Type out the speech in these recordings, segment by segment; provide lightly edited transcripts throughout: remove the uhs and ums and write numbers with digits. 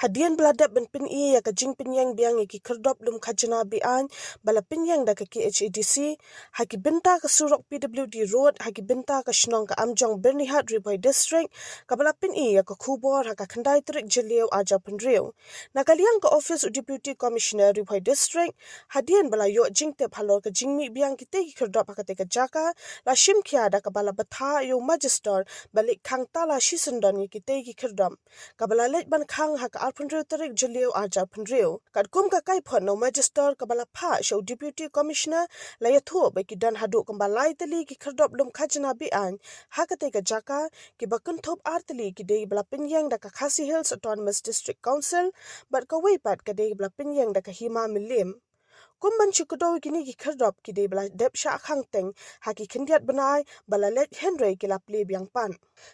Hadian beladap ben pin i ya ka jing pin yang biang ki kerdop lum khajana bi an bala pin yang da ka KHADC haki binta ka surok PWD road haki binta ka shnong ka amjong Bernihat Riboy district ka bala pin i ya ka khubor ha ka khandai trik jeliu aja penriu na kaliang ka office u deputy commissioner Riboy district hadian bala yo jing te phalor ka jingmi biang ki te ki kerdop ha ka te ka jaka la shim khia da ka bala batha yo magister balik khang tala shisundon ki te ki kerdom ka bala let ban khang ha ka Alpundriu tarik jeliu aja pendriu. Kat kum ka kai phot no magister kabala pha show deputy commissioner la ya thu ba ki dan hadu kambalai tali ki khardop lum khajna bi an ha ka te ka jaka ki bakun thop artali ki dei bala pinyang da ka Khasi Hills Autonomous District Council bat ka weipat ka dei bala pinyang da ka hima milim. Kumban chikudo kini ki khardop ki dei bala dep sha khang teng ha ki khindiat banai bala let Henry ki lapli biang pan.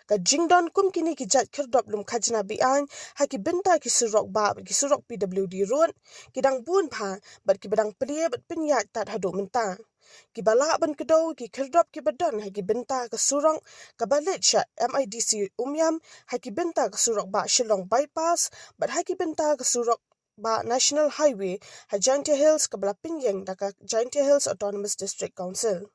Ka jingdon kum kini ki jat khardop lum khajna bi an ha ki binta ki surok ba ki surok PWD road ki dang bun pha bat ki badang prie bat pinyat tat hadu menta ki bala ban kedo ki khardop ki badan ha ki binta ka surong ka balet sha MIDC umyam ha ki binta ka surok ba Shillong bypass bat ha ki binta ka surok ba National Highway ha Jaintia Hills ka bala pinyeng da ka Jaintia Hills Autonomous District Council.